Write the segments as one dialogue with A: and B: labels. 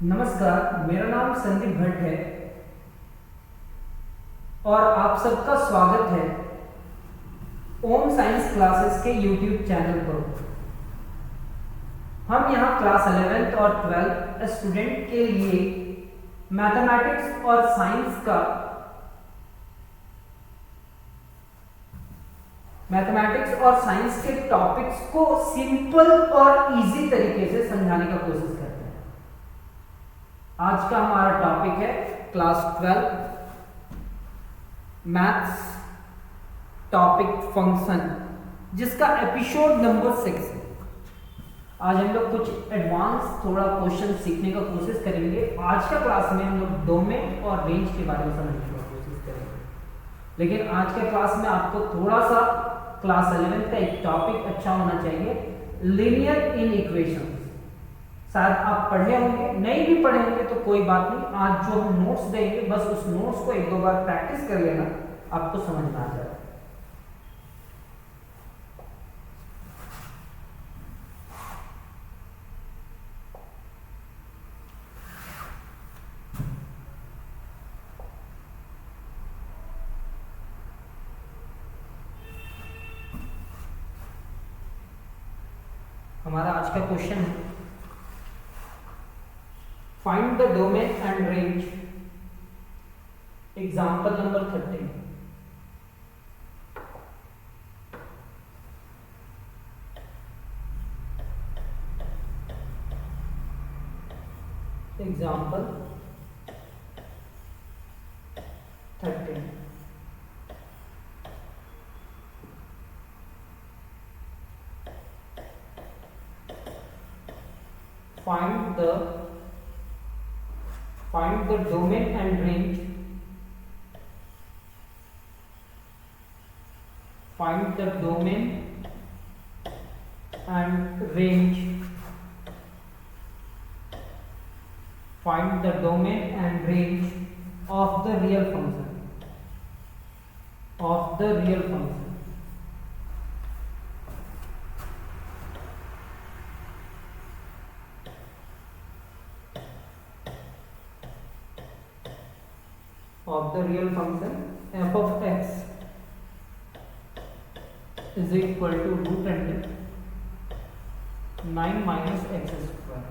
A: नमस्कार, मेरा नाम संदीप भट्ट है और आप सबका स्वागत है ओम साइंस क्लासेस के यूट्यूब चैनल पर। हम यहाँ क्लास 11th और 12th स्टूडेंट के लिए मैथमेटिक्स और साइंस के टॉपिक्स को सिंपल और इजी तरीके से समझाने का कोशिश करते हैं। आज का हमारा टॉपिक है क्लास 12 मैथ्स टॉपिक फंक्शन, जिसका एपिसोड नंबर 6 है। आज हम लोग कुछ एडवांस थोड़ा क्वेश्चन सीखने का कोशिश करेंगे। आज का क्लास में हम लोग डोमेन और रेंज के बारे में समझने का कोशिश करेंगे, लेकिन आज के क्लास में आपको थोड़ा सा क्लास 11 का एक टॉपिक अच्छा होना चाहिए, लीनियर इन इक्वेशन। शायद आप पढ़े होंगे, नहीं भी पढ़े होंगे तो कोई बात नहीं। आज जो हम नोट्स देंगे बस उस नोट्स को एक दो बार प्रैक्टिस कर लेना, आपको समझ में आ जाएगा। हमारा आज का क्वेश्चन है find the domain and range, example number 13। Example 13। find the domain and range, find the domain and range, find the domain and range of the real function, of the real function। of the real function f of x is equal to root under 9 minus x square।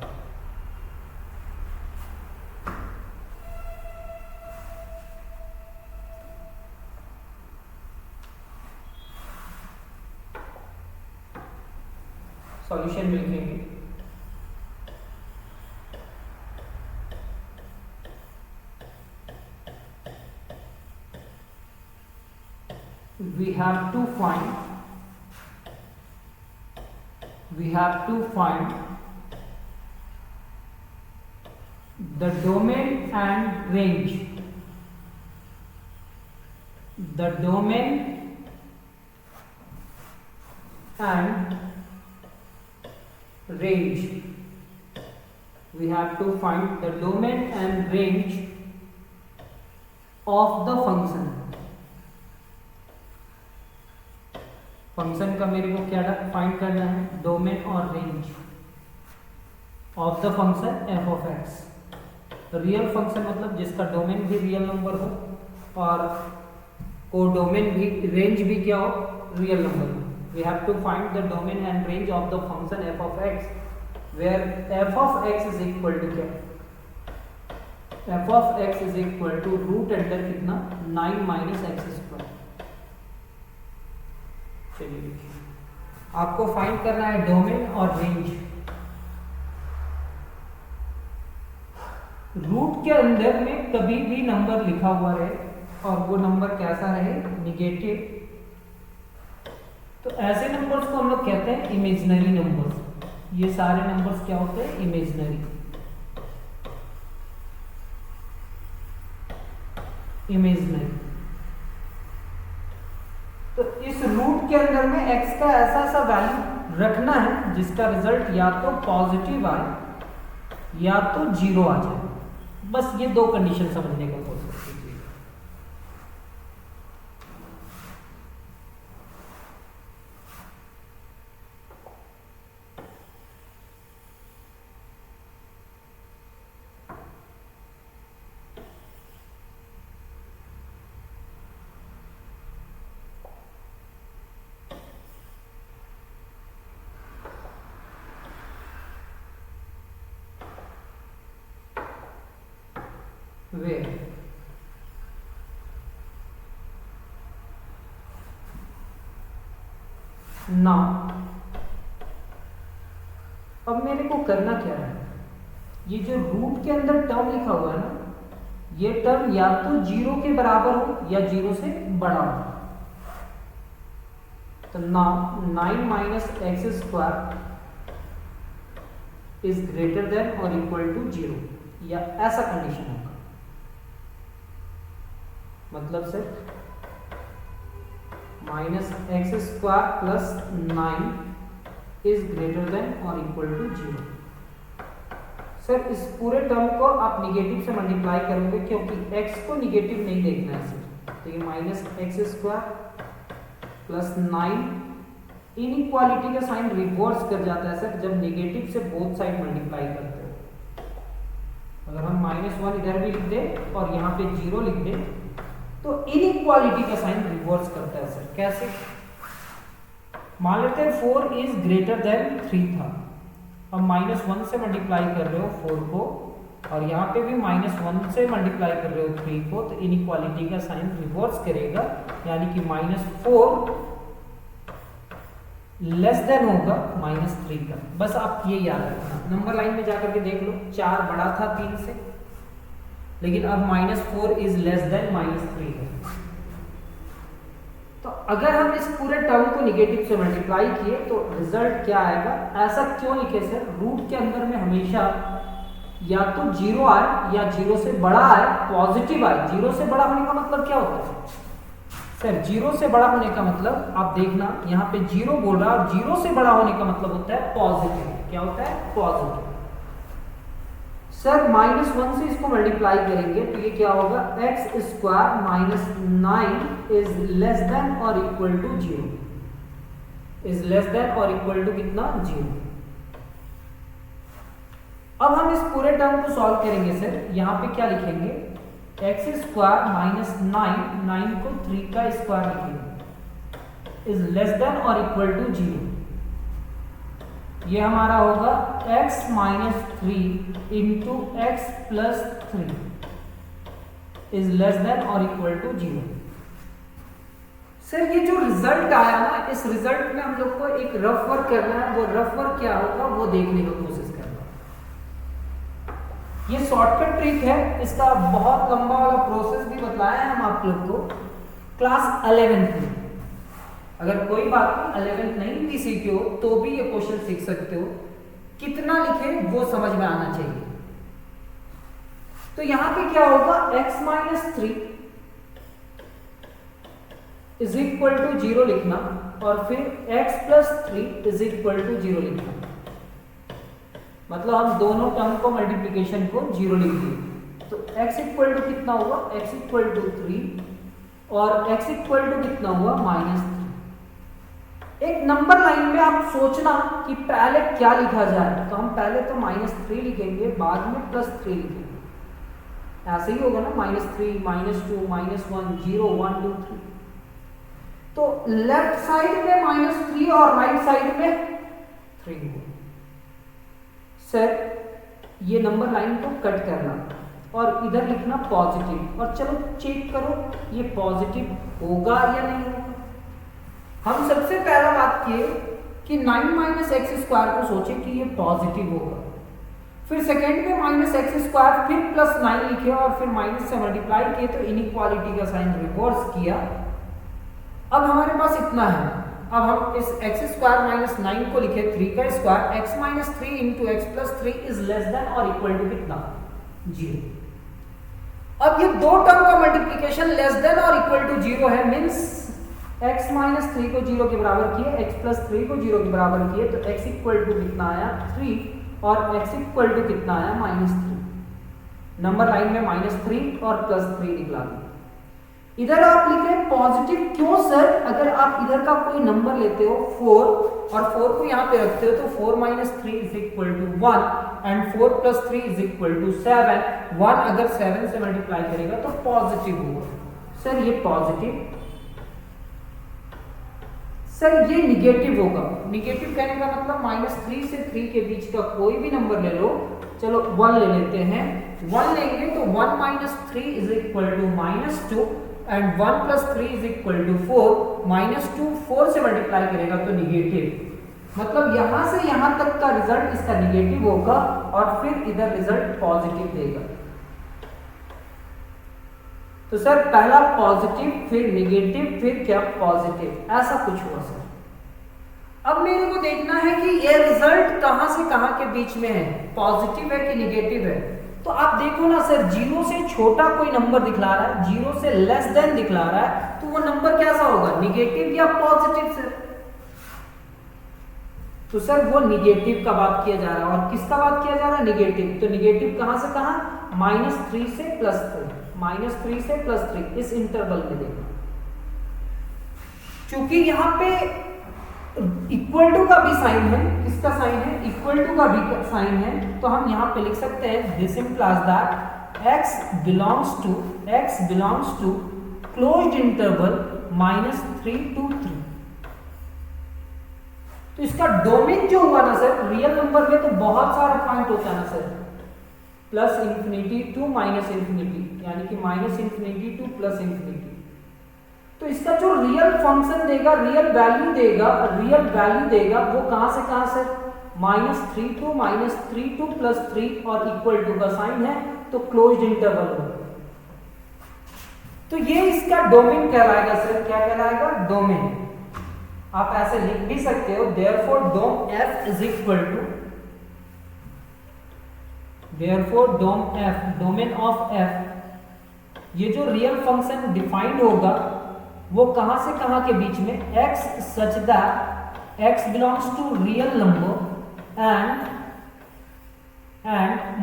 A: Solution लिखेंगे। we have to find the domain and range, the domain and range, we have to find the domain and range of the function। Function का मेरे को क्या find करना है, domain और range of the function F of x. Real function मतलब जिसका domain भी रियल नंबर हो और को डोमेन भी रेंज भी क्या हो, रियल नंबर हो। We have to find the domain and range of the function F of X, where F of X is equal to क्या, F of X is equal to root under कितना 9 minus x square. चलिए आपको find करना है domain और range. Root के अंदर में कभी भी नंबर लिखा हुआ रहे और वो नंबर कैसा रहे, निगेटिव, तो ऐसे नंबर्स को हम लोग कहते हैं इमेजिनरी नंबर्स। ये सारे नंबर्स क्या होते हैं, इमेजिनरी। तो इस रूट के अंदर में x का ऐसा सा वैल्यू रखना है जिसका रिजल्ट या तो पॉजिटिव आए या तो जीरो आ जाए। बस ये दो कंडीशन समझने का कोशिश कीजिए। where now अब मेरे को करना क्या है, ये जो रूट के अंदर टर्म लिखा हुआ है ना, ये टर्म या तो 0 के बराबर हो या 0 से बड़ा हो। तो now 9 minus x square is greater than और इक्वल टू 0, या ऐसा कंडीशन होगा। मतलब से minus x square plus 9 is greater than और इक्वल टू 0। सर इस पूरे टर्म को आप निगेटिव से मल्टीप्लाई करोगे, क्योंकि x को निगेटिव नहीं देखना है सर। तो ये minus x square plus 9, inequality का साइन रिवर्स कर जाता है सर जब निगेटिव से बोथ साइड मल्टीप्लाई करते हो। अगर हम -1 इधर भी लिख दे और यहाँ पे 0 लिख दे तो इनइक्वालिटी का साइन रिवर्स करता है सर। कैसे? मान लेते हैं 4 इज ग्रेटर देन 3 था, अब -1 से मल्टीप्लाई कर रहे हो 4 को, और यहाँ पे भी -1 से मल्टीप्लाई कर रहे हो 3 को, तो इनइक्वालिटी का साइन रिवर्स करेगा, यानी कि -4 लेस देन होगा -3 का। बस आप ये याद रखना, नंबर लाइन में जाकर के देख लो, 4 बड़ा था 3 से, लेकिन अब -4 इज लेस देन -3 है। तो अगर हम इस पूरे टर्म को निगेटिव से मल्टीप्लाई किए तो रिजल्ट क्या आएगा? ऐसा क्यों लिखे सर? रूट के अंदर में हमेशा या तो 0 आए या 0 से बड़ा आए, पॉजिटिव आए। 0 से बड़ा होने का मतलब क्या होता है सर? 0 से बड़ा होने का मतलब आप देखना, यहाँ पे 0 बोल रहा है, 0 से बड़ा होने का मतलब होता है पॉजिटिव। क्या होता है? पॉजिटिव। सर -1 से इसको मल्टीप्लाई करेंगे तो ये क्या होगा? X square minus 9 is less than और equal to 0, is less than और इक्वल टू कितना? 0। अब हम इस पूरे टर्म को सॉल्व करेंगे सर। यहाँ पे क्या लिखेंगे? एक्स स्क्वायर माइनस 9 को 3 का स्क्वायर लिखेंगे, इज लेस देन और इक्वल टू 0। ये हमारा होगा x minus 3 into x plus 3 is less than और इक्वल टू 0। सर ये जो रिजल्ट आया ना, इस रिजल्ट में हम लोग को एक रफ वर्क करना है। वो रफ वर्क क्या होगा वो देखने की कोशिश करना। ये शॉर्टकट ट्रिक है, इसका बहुत लंबा वाला प्रोसेस भी बताया है हम आप लोग को क्लास 11th में। अगर कोई बात नहीं 11th नहीं भी सीखे हो तो भी ये क्वेश्चन सीख सकते हो। कितना लिखे वो समझ में आना चाहिए। तो यहां पे क्या होगा? x minus 3 is equal to 0 लिखना, और फिर x plus 3 is equal to 0 लिखना। मतलब हम दोनों टर्म को मल्टीप्लीकेशन को 0 लिख दिए। तो x इक्वल टू कितना हुआ? x इक्वल टू 3 और x इक्वल टू कितना हुआ? -3। एक नंबर लाइन में आप सोचना कि पहले क्या लिखा जाए, तो हम पहले तो -3 लिखेंगे, बाद में +3 लिखेंगे। ऐसे ही होगा ना, -3 -2 -1 0 1 2 3। तो लेफ्ट साइड में -3 और राइट साइड में 3 हो। सर ये नंबर लाइन को कट करना और इधर लिखना पॉजिटिव, और चलो चेक करो ये पॉजिटिव होगा या नहीं होगा। हम सबसे पहला बात किए कि 9 माइनस एक्स स्क्वायर को सोचे कि ये पॉजिटिव होगा। फिर सेकेंड में माइनस एक्स स्क्वायर फिर +9 लिखे और फिर माइनस से मल्टीप्लाई किए, तो इनइक्वालिटी का साइन रिवर्स किया। अब हमारे पास इतना है। अब हम इस एक्स स्क्वायर माइनस 9 को लिखे 3 का square, x minus 3 into x plus 3 is less than और इक्वल टू कितना? 0। अब ये दो टर्म का मल्टीप्लीकेशन लेस देन और इक्वल टू 0 है, मीन्स x माइनस 3 को 0 के बराबर किए, x प्लस 3 को 0 के बराबर किए, तो x इक्वल टू कितना आया? 3, और x इक्वल टू कितना आया? -3। नंबर लाइन में -3 और +3 निकला। इधर आप लिखे पॉजिटिव। क्यों सर? अगर आप इधर का कोई नंबर लेते हो 4 और 4 को यहाँ पे रखते हो, तो 4 minus 3 is equal to 1 and 4 plus 3 is equal to 7। 1 अगर 7 से मल्टीप्लाई करेगा तो पॉजिटिव होगा। सर ये पॉजिटिव, सर ये निगेटिव होगा। निगेटिव कहने का मतलब -3 से 3 के बीच का कोई भी नंबर ले लो, चलो 1 ले लेते हैं। 1 लेंगे तो 1 minus 3 is equal to -2 and 1 plus 3 is equal to 4। -2 4 से मल्टीप्लाई करेगा तो निगेटिव, मतलब यहां से यहां तक का रिजल्ट इसका निगेटिव होगा और फिर इधर रिजल्ट पॉजिटिव देगा। तो सर पहला पॉजिटिव फिर निगेटिव फिर क्या पॉजिटिव, ऐसा कुछ हुआ सर। अब मेरे को देखना है कि ये रिजल्ट कहां से कहां के बीच में है, पॉजिटिव है कि निगेटिव है। तो आप देखो ना सर, 0 से छोटा कोई नंबर दिखला रहा है, 0 से लेस देन दिखला रहा है, तो वो नंबर कैसा होगा, निगेटिव या पॉजिटिव सर। तो सर वो निगेटिव का बात किया जा रहा है, और किसका बात किया जा रहा है, निगेटिव। तो निगेटिव कहां से कहां, -3 से +3, -3 से +3 इस इंटरवल में देखो। क्योंकि यहां पे इक्वल टू का भी साइन है, किसका साइन है, इक्वल टू का भी साइन है, तो हम यहां पे लिख सकते हैं this implies that x belongs to closed interval -3 to 3। तो इसका डोमेन जो हुआ ना सर, रियल नंबर में तो बहुत सारा पॉइंट होता है ना सर, +∞ to -∞, यानी कि -∞ to +∞। तो इसका जो रियल फंक्शन देगा, रियल वैल्यू देगा, वो कहां से कहां से, -3 to +3 और इक्वल टू का साइन है, तो क्लोज्ड इंटरवल होगा। तो ये इसका डोमेन कहलाएगा सर, क्या कहलाएगा, डोमेन। आप ऐसे लिख भी सकते हो, therefore dom f is equal to, therefore dom f, domain of f, ये जो रियल फंक्शन डिफाइंड होगा वो कहां से कहां के बीच में, x such that x belongs to real number and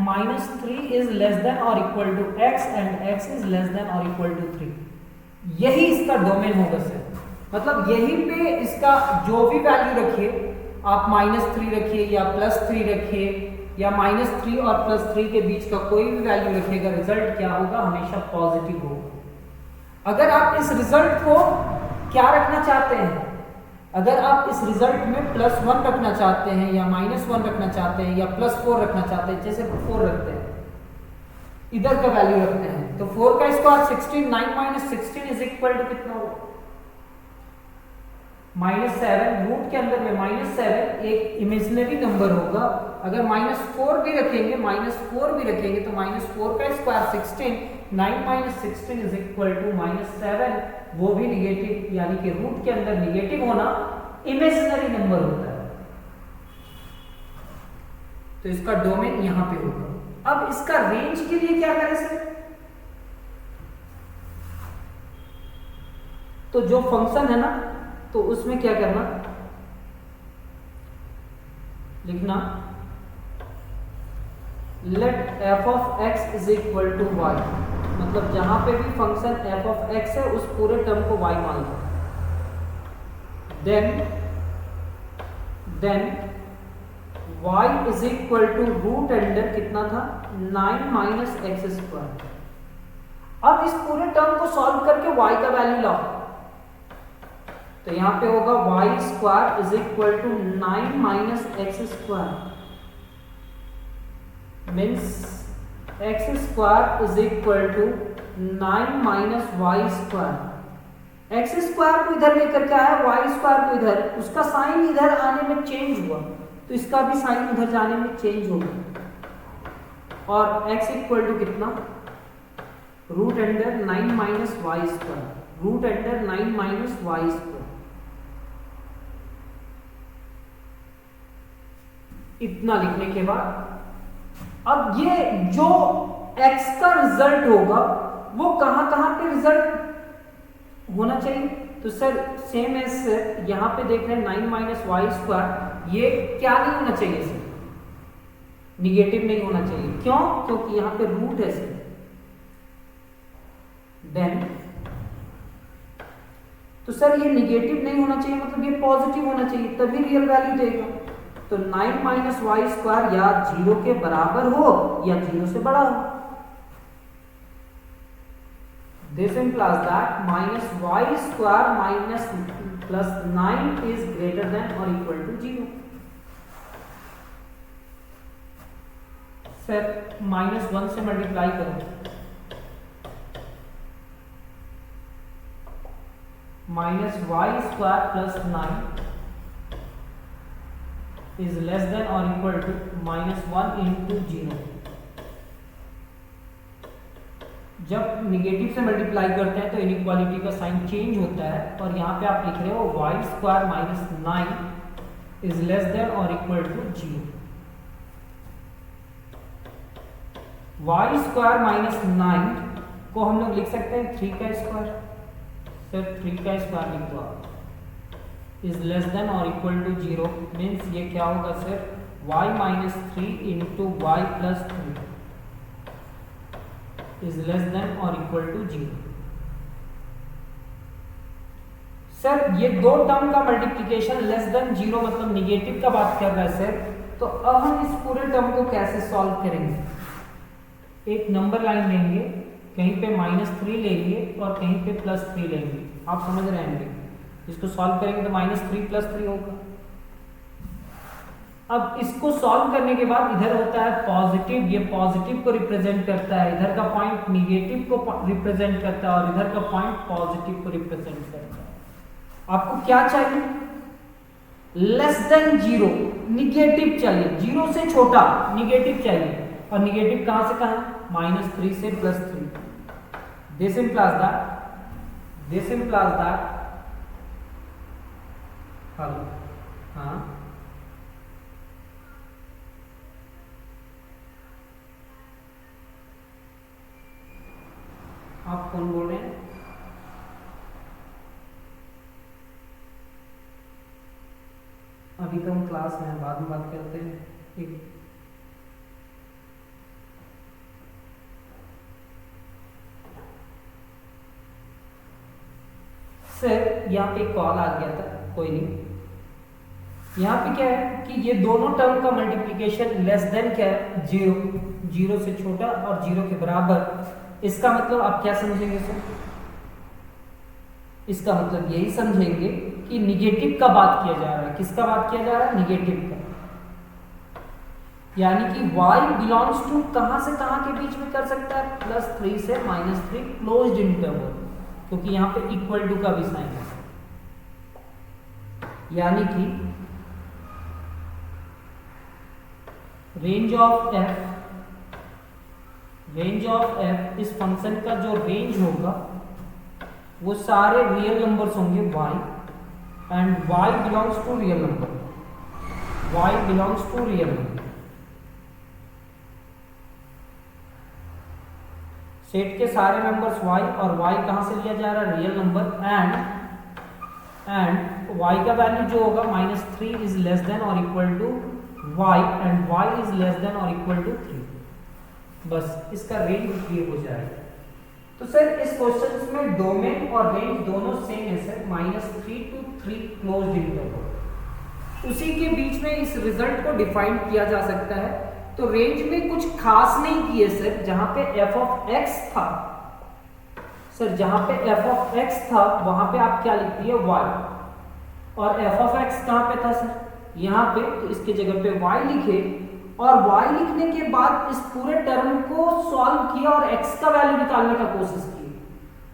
A: -3 is less than or equal to x and x is less than or equal to 3। यही इसका डोमेन होगा सर। मतलब यहीं पे इसका जो भी वैल्यू रखिए आप, -3 रखिए या +3 रखिए या -3 और +3 के बीच का कोई भी वैल्यू रखिएगा, रिजल्ट क्या होगा, हमेशा पॉजिटिव होगा। अगर आप इस रिजल्ट को क्या रखना चाहते हैं, अगर आप इस रिजल्ट में +1 रखना चाहते हैं या -1 रखना चाहते हैं या +4 रखना चाहते हैं, जैसे 4 रखते हैं, इधर का वैल्यू रखते हैं, तो 4 का स्क्वायर 16, 9 - 16 इज इक्वल टू कितना होगा, -7। रूट के अंदर में -7 एक इमेजिनरी नंबर होगा। अगर -4 भी रखेंगे, तो -4 का स्क्वायर 16, 9 - 16 इज इक्वल टू -7, वो भी निगेटिव, यानी कि रूट के अंदर निगेटिव होना इमेजिनरी नंबर होता है। तो इसका डोमेन यहां पे होगा। अब इसका रेंज के लिए क्या करें सर, तो जो फंक्शन है ना, तो उसमें क्या करना, लिखना let f of x is equal to y, मतलब जहां पे भी फंक्शन f of x है उस पूरे टर्म को y मान लो। Then y is equal to root under कितना था, 9 - x²। अब इस पूरे टर्म को सॉल्व करके y का वैल्यू लाओ, तो यहां पे होगा y² is equal to 9 - x², means x² is equal to 9 - y²। x² को इधर लेकर के आया, y² को इधर, उसका साइन इधर आने में चेंज हुआ, तो इसका भी साइन उधर जाने में चेंज होगा। और x इक्वल टू कितना, root under 9 - y², root under 9 - y²। इतना लिखने के बाद अब ये जो x का रिजल्ट होगा वो कहां कहां पे रिजल्ट होना चाहिए, तो सर सेम एज यहां पे देख रहे हैं 9 - y², ये क्या नहीं होना चाहिए सर, निगेटिव नहीं होना चाहिए। क्यों, क्योंकि यहां पे रूट है सर। देन तो सर ये निगेटिव नहीं होना चाहिए, मतलब ये पॉजिटिव होना चाहिए, तभी रियल वैल्यू देगा। तो 9 - y² या 0 के बराबर हो या 0 से बड़ा हो। This implies that -y² + 9 is greater than or equal to 0। Sir -1 से मल्टीप्लाई करो, -y² + 9 इज लेस देन और इक्वल टू -1 × 0। जब निगेटिव से मल्टीप्लाई करते हैं तो इनइक्वालिटी का साइन चेंज होता है, और यहाँ पे आप लिख रहे हो y² - 9 इज लेस देन और इक्वल टू 0। y² - 9 को हम लोग लिख सकते हैं 3 का स्क्वायर। सर 3 का स्क्वायर लिख दो आप, इज लेस देन और इक्वल टू 0। मीन्स ये क्या होगा sir, y - 3 × y + 3 is less than और इक्वल टू 0। सर ये दो टर्म का मल्टीप्लिकेशन लेस देन 0 मतलब निगेटिव का बात कर रहा है सर। तो अब हम इस पूरे टर्म को कैसे सॉल्व करेंगे? एक नंबर लाइन लेंगे, कहीं पे -3 लेंगे और कहीं पे +3 लेंगे। आप समझ रहे हैं? इसको सॉल्व करेंगे तो -3 + 3 होगा। अब इसको सॉल्व करने के बाद इधर होता है पॉजिटिव, ये पॉजिटिव को रिप्रेजेंट करता है, इधर का पॉइंट निगेटिव को रिप्रेजेंट करता है और इधर का पॉइंट पॉजिटिव को रिप्रेजेंट करता है। आपको क्या चाहिए? लेस देन 0, निगेटिव चाहिए, 0 से छोटा निगेटिव चाहिए। और निगेटिव कहां से कहां? -3 से +3। दिस implies that हेलो, हाँ आप कौन बोल रहे हैं? अभी तो हम क्लास में हैं, बाद में बात करते हैं। एक सर यहाँ पे कॉल आ गया था, कोई नहीं। यहाँ पे क्या है कि ये दोनों टर्म का मल्टीप्लिकेशन लेस देन क्या है? 0, 0 से छोटा और 0 के बराबर। इसका मतलब आप क्या समझेंगे सर? इसका मतलब यही समझेंगे कि निगेटिव का बात किया जा रहा है। किसका बात किया जा रहा है? निगेटिव का। यानी कि y बिलोंग्स टू कहां से कहां के बीच में कर सकता है? +3 से -3 क्लोज्ड इंटरवल, क्योंकि यहां पे इक्वल टू का भी साइन है। यानी कि रेंज ऑफ f इस फंक्शन का जो रेंज होगा वो सारे रियल नंबर्स होंगे y, and y belongs to real number, y belongs to real number. Set के सारे मेंबर्स y, और y कहां से लिया जा रहा है? Real number. एंड y का वैल्यू जो होगा -3 इज लेस देन और equal to y, and y is less than और इक्वल टू 3। बस इसका रेंज क्लियर हो जाएगा। तो सर इस क्वेश्चन में डोमेन और रेंज दोनों सेम है सर, -3 to 3 क्लोज्ड इंटरवल। उसी के बीच में इस रिजल्ट को डिफाइन किया जा सकता है। तो रेंज में कुछ खास नहीं किए सर। जहां पे f(x) था सर, जहां पे f(x) था वहां पे आप क्या लिख दिए? y। और f(x) कहां पे था सर? यहाँ पे। तो इसके जगह पे y लिखे, और y लिखने के बाद इस पूरे टर्म को सॉल्व किया और x का वैल्यू निकालने का कोशिश की।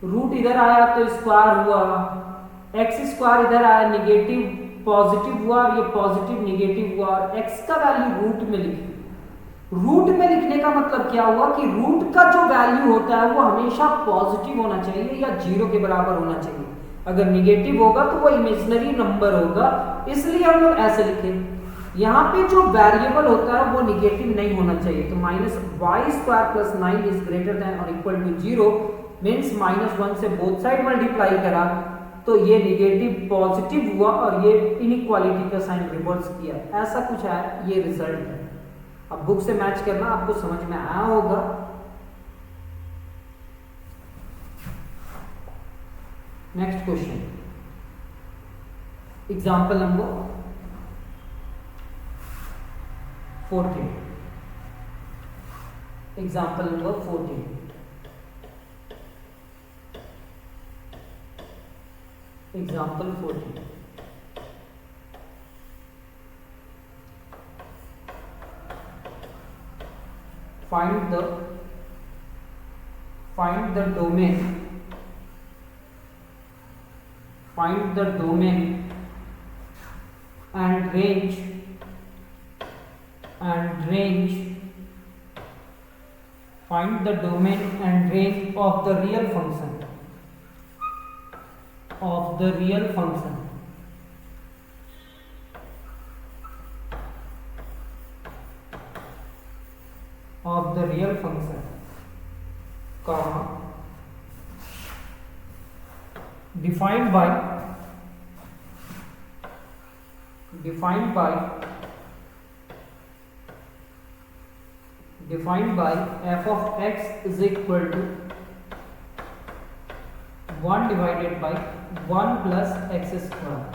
A: रूट इधर आया तो स्क्वायर हुआ, x² इधर आया निगेटिव पॉजिटिव हुआ, और ये पॉजिटिव निगेटिव हुआ, और x का वैल्यू रूट में लिखे। रूट में लिखने का मतलब क्या हुआ कि रूट का जो वैल्यू होता है वो हमेशा पॉजिटिव होना चाहिए या 0 के बराबर होना चाहिए। अगर निगेटिव होगा तो वो इमेजिनरी नंबर होगा, इसलिए हम लोग ऐसे लिखे। यहाँ पे जो वेरिएबल होता है वो निगेटिव नहीं होना चाहिए। तो -y² + 9 इज ग्रेटर देन और इक्वल टू 0 मीन्स -1 से बोथ साइड मल्टीप्लाई करा तो ये निगेटिव पॉजिटिव हुआ और ये इनइक्वालिटी का साइन रिवर्स किया। ऐसा कुछ है, ये रिजल्ट है। अब बुक से मैच करना, आपको समझ में आया होगा। Next question, example number 14। Example number 14। Example 14। find the domain and range find the domain and range of the real function comma defined by f of x is equal to 1 divided by 1 plus x square,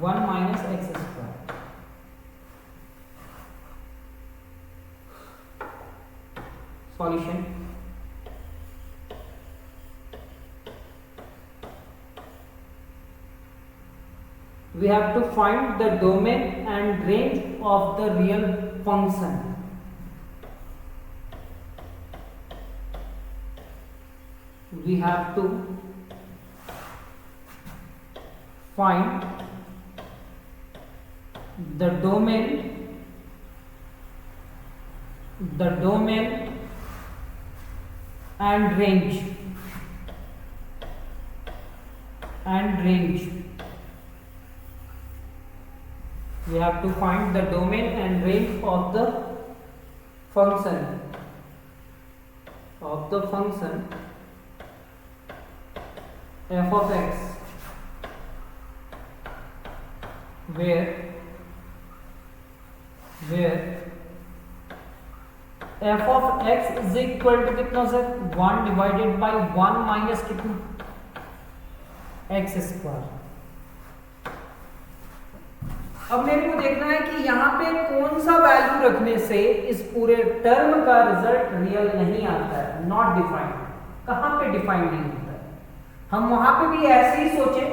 A: 1 minus x square. Solution. We have to find the domain and range of the real function. We have to find the domain and range we have to find the domain and range of the function f of x, where f of x is equal to कितना sir 1 divided by 1 minus कितना x square. अब मेरे को देखना है कि यहाँ पे कौन सा वैल्यू रखने से इस पूरे टर्म का रिजल्ट रियल नहीं आता है, नॉट डिफाइंड। कहाँ पे डिफाइंड नहीं होता है? हम वहां पे भी ऐसे ही सोचे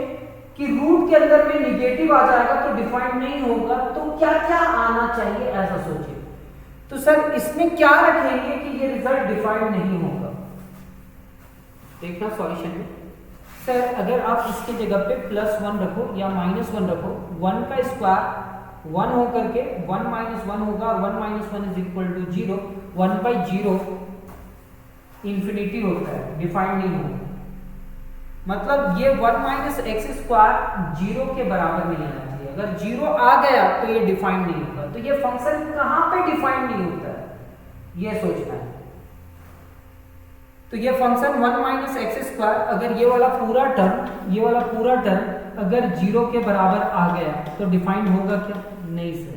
A: कि रूट के अंदर में निगेटिव आ जाएगा तो डिफाइंड नहीं होगा, तो क्या क्या आना चाहिए ऐसा सोचे। तो सर इसमें क्या रखेंगे कि ये रिजल्ट डिफाइंड नहीं होगा? देखना सॉल्यूशन में सर, अगर आप इसकी जगह पे +1 रखो या -1 रखो, 1 का स्क्वायर 1 होकर के 1 - 1 होगा और 1 - 1 = 0। 1/0 इंफिनिटी होता है, डिफाइंड नहीं होगा। मतलब ये 1 - x² 0 के बराबर नहीं आना चाहिए। अगर 0 आ गया तो ये डिफाइंड नहीं होगा। तो ये फंक्शन कहाँ पे डिफाइंड नहीं होता है, ये सोचना है। तो ये फंक्शन 1 - x² अगर ये वाला पूरा टर्म अगर 0 के बराबर आ गया तो डिफाइंड होगा क्या? नहीं सर।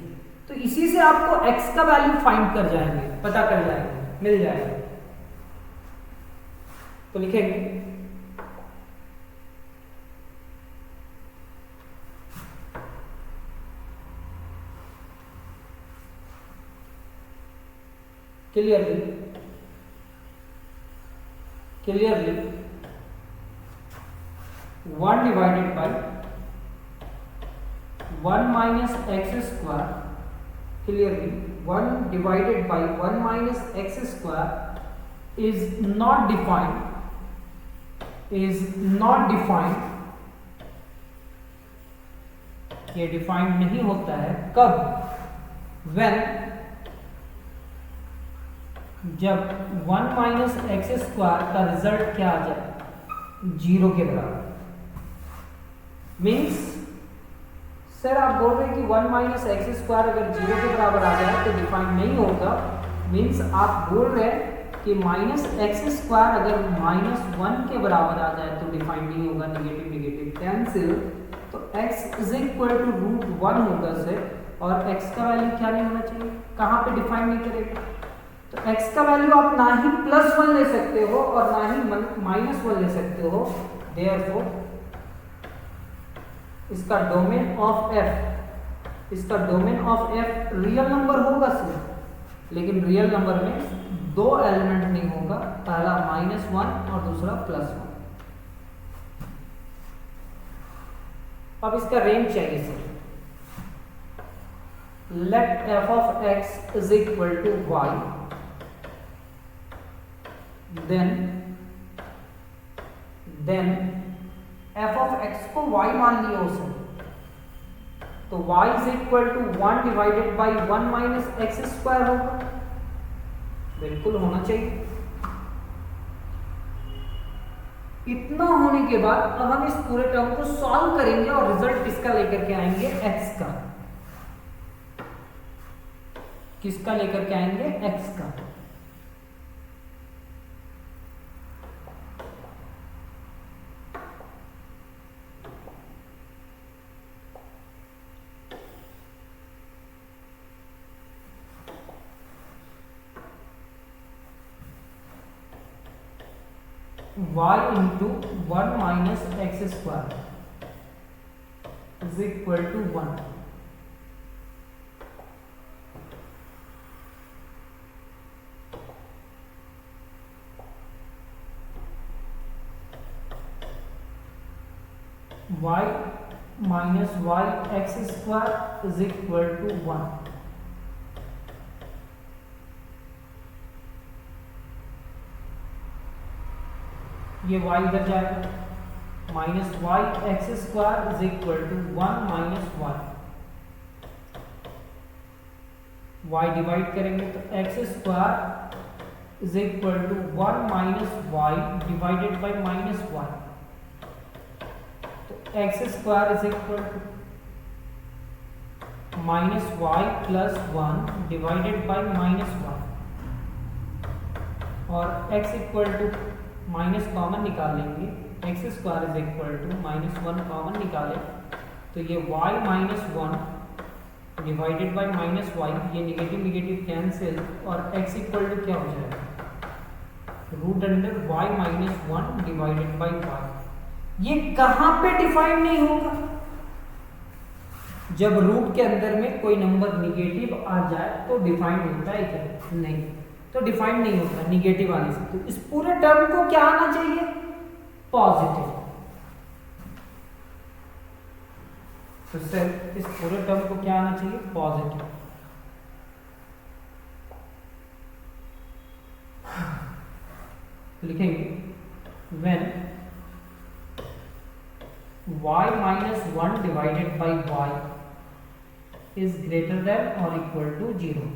A: तो इसी से आपको x का वैल्यू फाइंड कर जाएंगे, पता कर जाएंगे, मिल जाएगा। तो लिखेंगे clearly 1 divided by 1 - x², clearly 1 divided by 1 - x² is not defined, ये डिफाइंड नहीं होता है। कब? when जब 1 - x² का रिजल्ट क्या आ जाए? 0 के बराबर। मीन्स सर आप बोल रहे हैं कि 1 - x² अगर 0 के बराबर आ जाए तो डिफाइंड नहीं होगा। मीन्स आप बोल रहे हैं कि -x² अगर -1 के बराबर आ जाए तो डिफाइंड नहीं होगा, नेगेटिव कैंसिल। तो x = √1 होगा सर, और x का वैल्यू क्या नहीं होना चाहिए? कहाँ पे डिफाइंड नहीं करेगा? तो x का वैल्यू आप ना ही +1 ले सकते हो और ना ही -1 ले सकते हो। देयरफॉर इसका domain of f real number होगा सर, लेकिन रियल नंबर में 2 एलिमेंट नहीं होगा, पहला -1 और दूसरा +1। अब इसका रेंज चाहिए sir. let f of x is equal to y, then f of x को y मान लिया उसे, तो y is equal to 1 divided by 1 minus x square होगा, बिल्कुल होना चाहिए। इतना होने के बाद अब हम इस पूरे टर्म को सॉल्व करेंगे और रिजल्ट किसका लेकर के आएंगे, x का। किसका लेकर के आएंगे, x का। y into 1 minus x square is equal to 1. Y minus y x square is equal to 1. ये y इधर जाएगा, minus Y X square is equal to 1 minus Y divide करेंगे तो X square is equal to 1 minus Y divided by minus Y, तो X square is equal to minus Y plus 1 divided by minus Y, और x equal to minus common निकाल लेंगे, X square is equal to minus 1 common निकाले तो ये y minus 1 divided by minus Y, ये negative negative cancel और x equal to क्या हो जाएगा, root under y minus 1 divided by y. ये कहाँ पे डिफाइन नहीं होगा, जब रूट के अंदर में कोई नंबर निगेटिव आ जाए तो डिफाइन होता है क्या, नहीं, तो डिफाइन नहीं होता निगेटिव आने से। तो इस पूरे टर्म को क्या आना चाहिए, पॉजिटिव। तो सर इस पूरे टर्म को क्या आना चाहिए, पॉजिटिव। लिखेंगे when y minus 1 divided by y is greater than और इक्वल टू 0।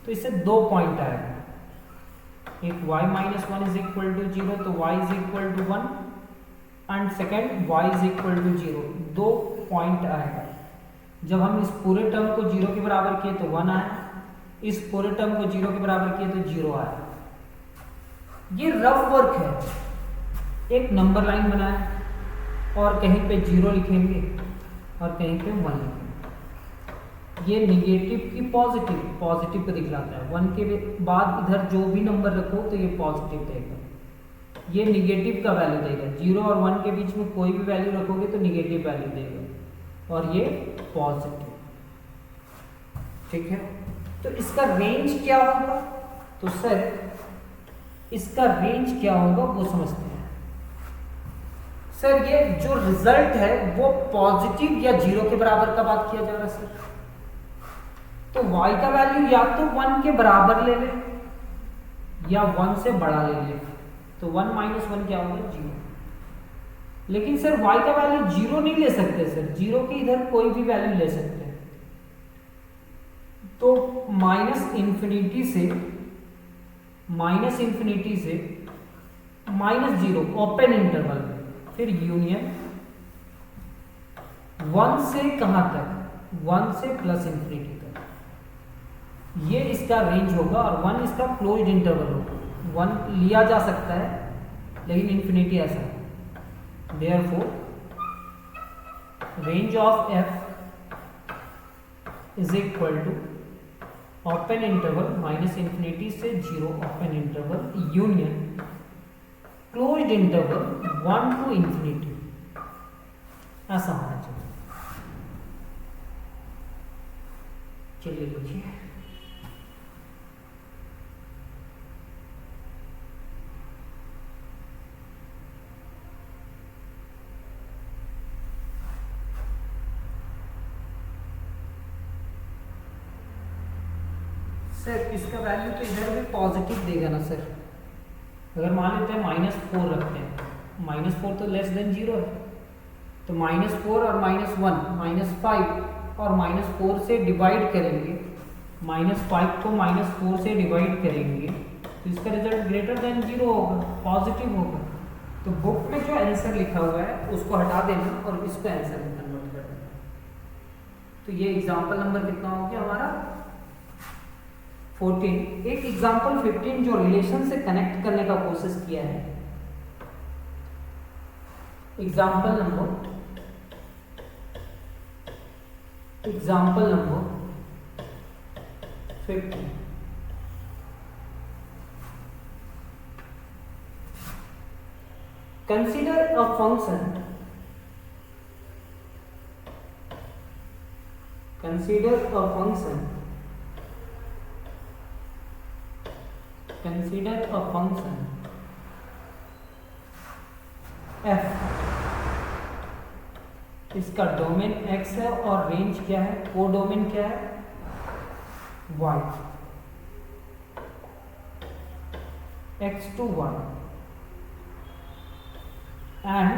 A: तो इससे दो पॉइंट आएगा, एक y minus 1 is equal to 0 तो y is equal to 1 and second y is equal to 0, दो पॉइंट आएगा। जब हम इस पूरे टर्म को 0 के बराबर किए तो 1 आया, इस पूरे टर्म को 0 के बराबर किए तो 0 आया। ये रफ वर्क है, एक नंबर लाइन बनाए और कहीं पे 0 लिखेंगे और कहीं पे 1 लिखेंगे। ये निगेटिव की पॉजिटिव, पॉजिटिव को दिखलाता है, 1 के बाद इधर जो भी नंबर रखो तो ये पॉजिटिव देगा, ये निगेटिव का वैल्यू देगा। 0 और 1 के बीच में कोई भी वैल्यू रखोगे तो निगेटिव वैल्यू देगा, और ये पॉजिटिव, ठीक है। तो इसका रेंज क्या होगा, तो सर इसका रेंज क्या होगा वो समझते हैं। सर ये जो रिजल्ट है वो पॉजिटिव या 0 के बराबर का बात किया जा रहा है सर, तो y का वैल्यू या तो 1 के बराबर ले ले या 1 से बड़ा ले ले, तो 1 माइनस 1 क्या होगा, 0। लेकिन सर y का वैल्यू 0 नहीं ले सकते सर, 0 की इधर कोई भी वैल्यू ले सकते हैं, तो माइनस इन्फिनिटी से माइनस 0 ओपन इंटरवल, फिर यूनियन 1 से कहां तक, 1 से प्लस इन्फिनिटी तक, ये इसका रेंज होगा, और 1 इसका क्लोज्ड इंटरवल होगा। 1 लिया जा सकता है लेकिन इन्फिनिटी ऐसा है। Therefore range of f is equal to open interval minus infinity से 0 open interval union closed interval 1 to infinity, ऐसा होना चाहिए। चलिए लिखिए, सर इसका वैल्यू तो इधर भी पॉजिटिव देगा ना सर। अगर मान लेते हैं -4 रखते हैं, -4 तो लेस देन 0 है, तो -4 और -1 -5 और -4 से डिवाइड करेंगे, -5 को -4 से डिवाइड करेंगे तो इसका रिजल्ट ग्रेटर देन 0 होगा, पॉजिटिव होगा। तो बुक में जो आंसर लिखा हुआ है उसको हटा देना और इसको आंसर में कन्वर्ट कर देना। तो ये एग्जाम्पल नंबर कितना हो गया हमारा 14। एक एग्जाम्पल 15 जो रिलेशन से कनेक्ट करने का कोशिश किया है। Example number 15। Consider a function. Consider a function. Consider a function f. इसका डोमेन x है और रेंज क्या है, कोडोमेन क्या है y, x to y, and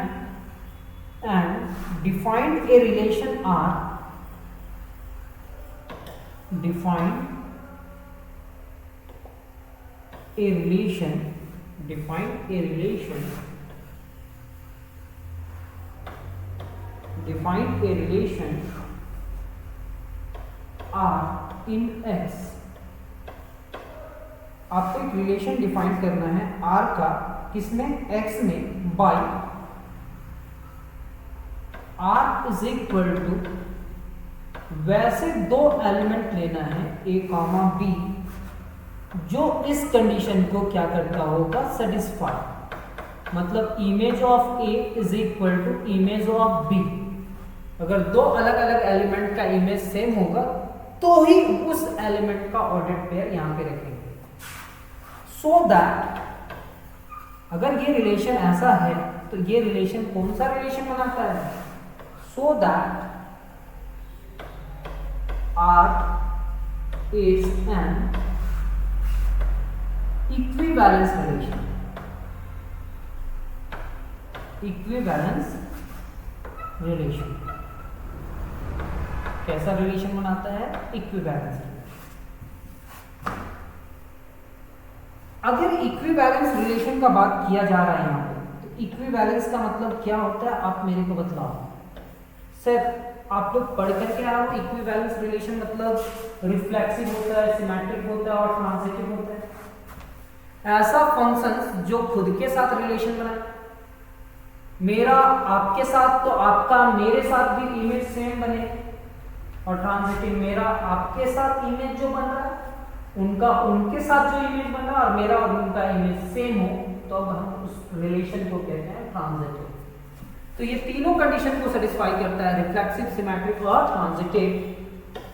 A: defined a relation R, defined a relation R in X। आपको एक relation define करना है R का, किसमें, X में, by R is equal to, वैसे दो एलिमेंट लेना है A कॉमा B जो इस कंडीशन को क्या करता होगा, सेटिस्फाई। मतलब image of A is equal to image of B। अगर दो अलग अलग एलिमेंट का इमेज सेम होगा तो ही उस एलिमेंट का ऑर्डर्ड पेयर यहां पे रखेंगे। सो दैट अगर ये रिलेशन ऐसा है तो ये रिलेशन कौन सा रिलेशन बनाता है, so that R is an equivalence relation। Equivalence relation कैसा रिलेशन बनाता है, इक्विवेलेंस। अगर इक्विवेलेंस रिलेशन का बात किया जा रहा है यहाँ पे, तो इक्विवेलेंस का मतलब क्या होता है आप मेरे को बतलाओ। सर आप लोग पढ़ करके आए हो इक्विवेलेंस रिलेशन मतलब रिफ्लेक्सिव होता है, सिमेट्रिक होता है और ट्रांजिटिव होता है। ऐसा फंक्शंस जो खुद के साथ रिलेशन बनाए, मेरा आपके साथ तो आपका मेरे साथ भी इमेज सेम बने, और ट्रांजिटिव मेरा आपके साथ इमेज जो बन रहा है उनका उनके साथ जो इमेज बन रहा है और मेरा और उनका इमेज सेम हो, तो अब हम उस रिलेशन को कहते हैं ट्रांजिटिव। तो ये तीनों कंडीशन को सेटिस्फाई करता है, रिफ्लेक्सिव, सिमेट्रिक और ट्रांजिटिव।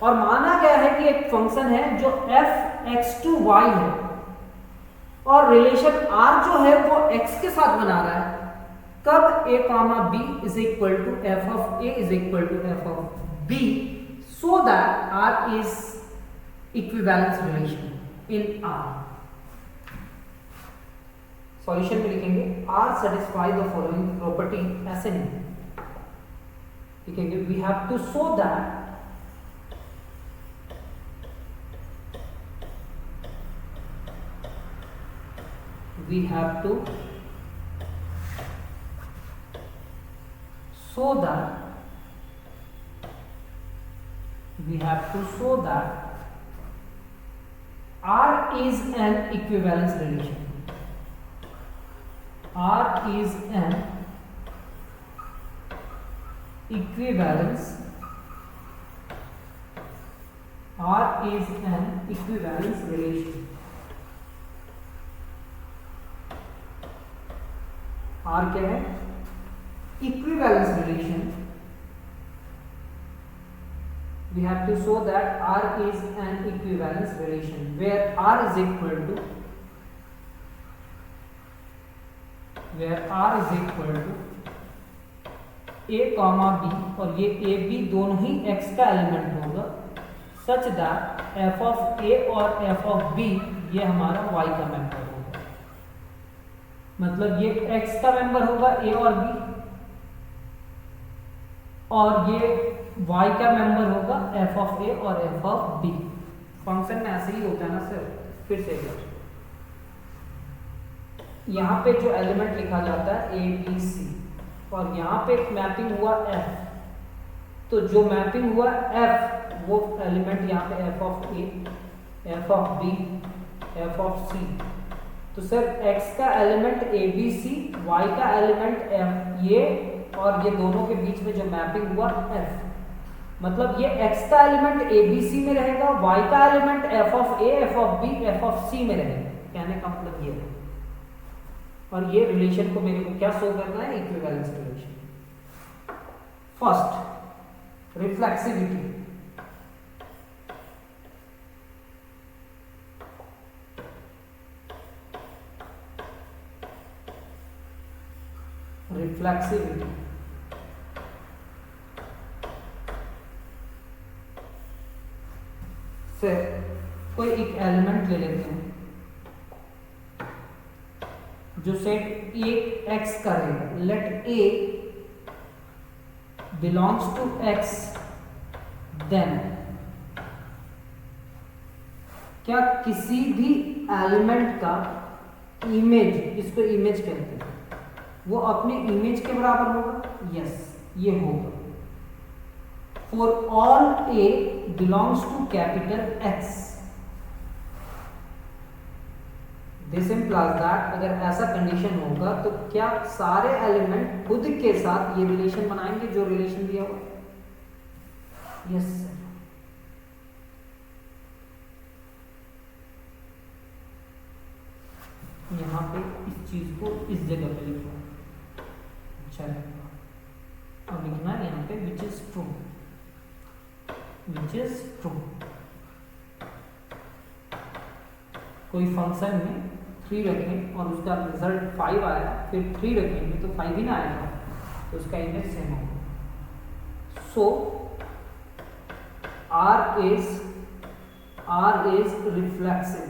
A: और माना गया है कि एक फंक्शन है जो f(x to y) है और रिलेशन R जो है वो x के साथ बना रहा है। कब a comma b is equal to f of a is equal to f of b, so that R is equivalence relation in R। Solution में लिखेंगे R satisfy the following property, ऐसे नहीं लिखेंगे, we have to show that we have to show that R is an equivalence relation। R is an equivalence relation। R क्या है, equivalence relation। We have to show that R is an equivalence relation where R is equal to A comma B, और ये A B दोनों ही X का element होगा, such that F of ए और F of B ये हमारा y का member होगा। मतलब ये x का मेंबर होगा a और b, और ये y का मेंबर होगा f ऑफ a और f ऑफ b। फंक्शन में ऐसे ही होता है ना सर। फिर से यहाँ पे जो एलिमेंट लिखा जाता है a b c, और यहाँ पे मैपिंग हुआ f, तो जो मैपिंग हुआ f वो एलिमेंट यहाँ पे f of a, f of b, f of c। तो सर x का element a b c, y का एलिमेंट f ये, और ये दोनों के बीच में जो मैपिंग हुआ f, मतलब ये x का एलिमेंट a b c में रहेगा, y का element f of a, f of b, f of c में रहेगा। कहने का मतलब ये है। और ये रिलेशन को मेरे को क्या शो करना है? Equivalence relation. First, reflexivity. Reflexivity से कोई एक एलिमेंट ले लेते हैं जो सेट ए एक्स का रहेगा। Let a belongs to x, then क्या किसी भी एलिमेंट का इमेज, इसको इमेज कहते हैं, वो अपने इमेज के बराबर होगा? यस, ये होगा। For all a belongs to capital x, this implies that अगर ऐसा कंडीशन होगा तो क्या सारे एलिमेंट खुद के साथ ये रिलेशन बनाएंगे जो रिलेशन दिया हुआ? Yes sir. यहां पे इस चीज को इस जगह पे लिखो। अच्छा, अब लिखना है यहाँ पे which is true, which is true. कोई फंक्शन में 3 रखें और उसका रिजल्ट 5 आया, फिर 3 रखेंगे तो 5 ही ना आएगा, तो उसका इमेज सेम होगा। सो R is रिफ्लेक्सिव।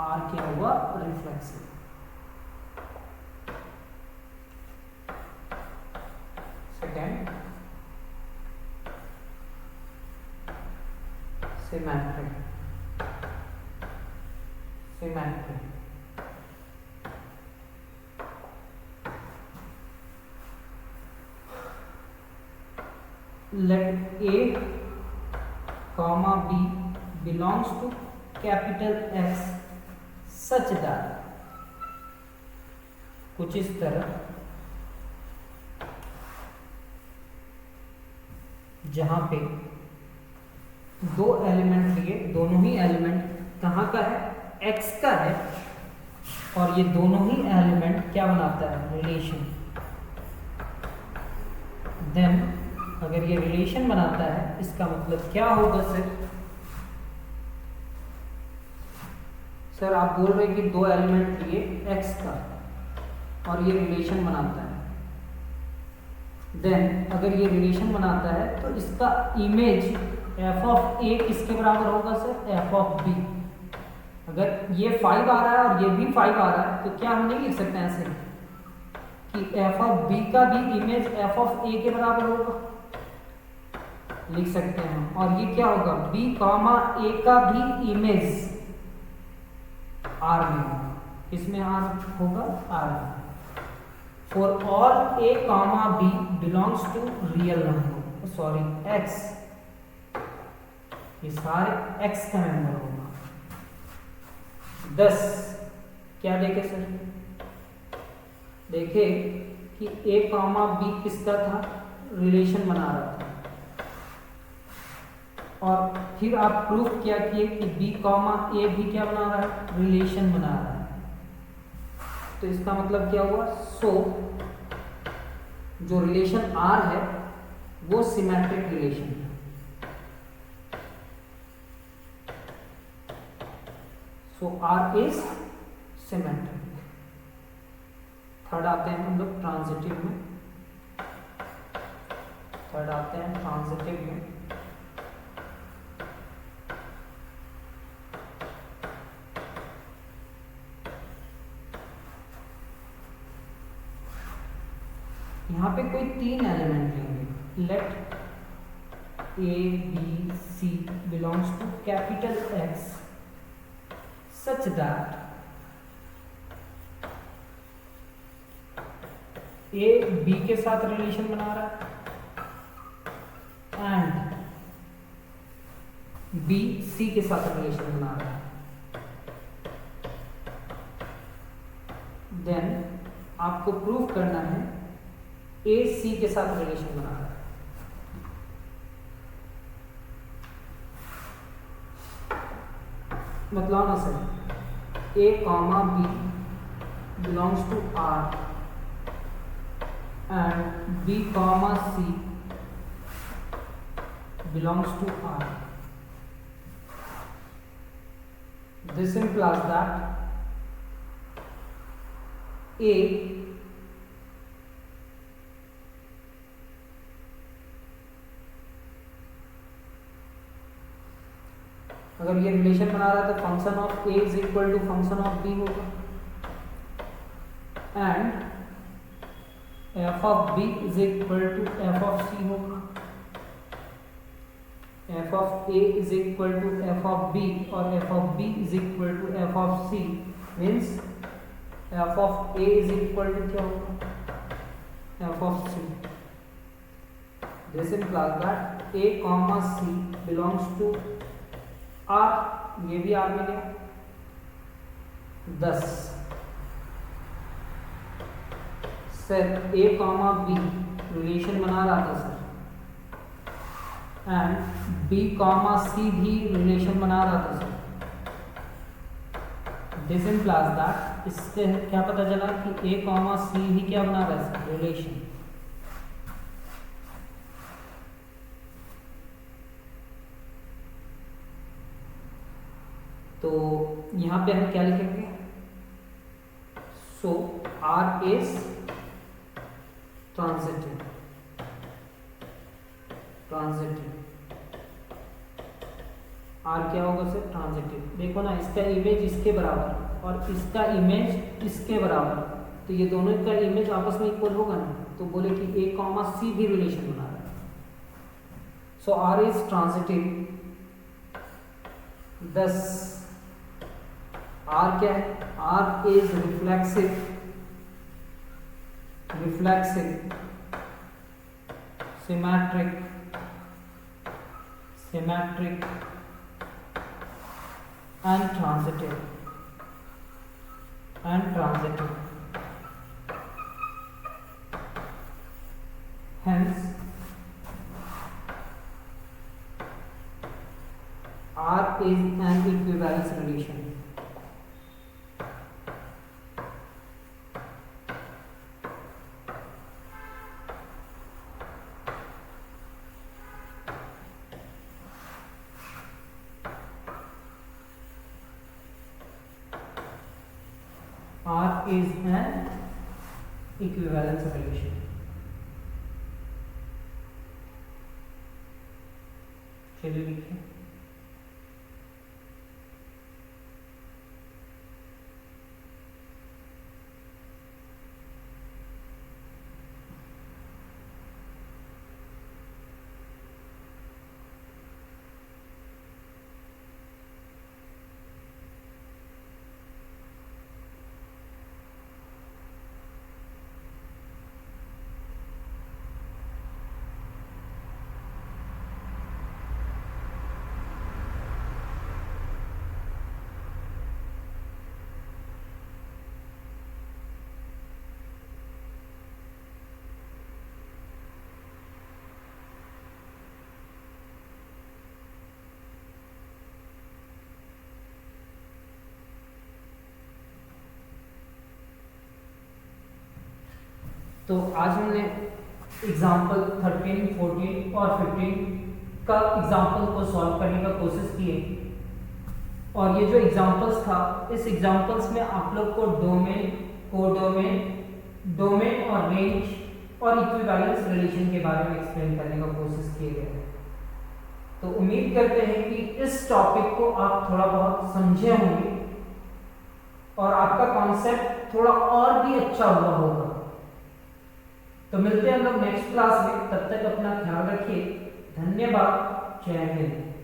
A: R क्या हुआ? Reflexive. Second, symmetric. Symmetric let A comma B belongs to capital X such that, कुछ इस तरह, जहां पे दो एलिमेंट लिए, दोनों ही एलिमेंट कहाँ का है? X का है, और ये दोनों ही एलिमेंट क्या बनाता है? रिलेशन। देन अगर ये रिलेशन बनाता है, इसका मतलब क्या होगा सर? सर आप बोल रहे हैं कि दो एलिमेंट लिए x का और ये रिलेशन बनाता है। देन अगर ये रिलेशन बनाता है तो इसका इमेज f ऑफ a किसके बराबर होगा सर? f of b। अगर ये 5 आ रहा है और ये भी 5 आ रहा है तो क्या हम नहीं लिख सकते हैं ऐसे कि f ऑफ b का भी इमेज f ऑफ a के बराबर होगा? लिख सकते हैं हम। और ये क्या होगा? b कॉमा a का भी इमेज r में होगा। किसमें r होगा? r में। For all a comma b belongs to real number, sorry x, ये सारे x का मेंबर होगा। 10 क्या देखे सर? देखे कि a कॉमा b किसका था? रिलेशन बना रहा था, और फिर आप प्रूफ क्या किए कि b कॉमा a भी क्या बना रहा है? रिलेशन बना रहा है। तो इसका मतलब क्या हुआ? सो जो रिलेशन R है वो सिमेट्रिक रिलेशन है। सो R इज सिमेट्रिक। थर्ड आते हैं हम लोग ट्रांजिटिव में। यहाँ पे कोई 3 एलिमेंट लेंगे। Let a b c belongs to capital x such that a b के साथ रिलेशन बना रहा है एंड बी सी के साथ रिलेशन बना रहा है, देन आपको प्रूव करना है ए सी के साथ रिलेशन बना रहा है। मतलब ना sir, a comma b belongs to r and B comma C belongs to R. This implies that A अगर ये रिलेशन बना रहा है तो function of A is equal to function of B होगा and f of b is equal to f of c होगा, f of a is equal to f of b और f of b is equal to f of c means f of a is equal to क्या होगा, f of c. This implies that a comma c belongs to r, ये भी r में गया 10. Sir a comma B relation बना रहा था sir and B comma सी भी रिलेशन बना रहा था सर. दिस इम्प्लाइज दैट, इससे क्या पता चला कि ए कॉमा सी भी क्या बना रहा है सर, रिलेशन. तो यहां पे हम क्या लिखेंगे, सो आर इज ट्रांजिटिव. आर क्या होगा सर, ट्रांजिटिव. देखो ना, इसका इमेज इसके बराबर और इसका इमेज इसके बराबर, तो ये दोनों का इमेज आपस में इक्वल होगा ना, तो बोले कि ए कॉमा सी भी रिलेशन बना रहा है. So r is transitive. 10 r क्या है, r is reflexive symmetric and transitive hence R is an equivalence relation. R is an equivalence relation. चलिए लिखिए. तो आज हमने एग्जाम्पल 13, 14 और 15 का एग्जाम्पल को सॉल्व करने का कोशिश किए. और ये जो एग्जाम्पल्स था, इस एग्जाम्पल्स में आप लोग को डोमेन, कोडोमेन और रेंज और इक्विवेलेंस रिलेशन के बारे में एक्सप्लेन करने का कोशिश किए गए. तो उम्मीद करते हैं कि इस टॉपिक को आप थोड़ा बहुत समझे होंगे और आपका कॉन्सेप्ट थोड़ा और भी अच्छा हुआ होगा. तो मिलते हैं हम लोग नेक्स्ट क्लास में, तब तक अपना ख्याल रखिए। धन्यवाद। जय हिंद।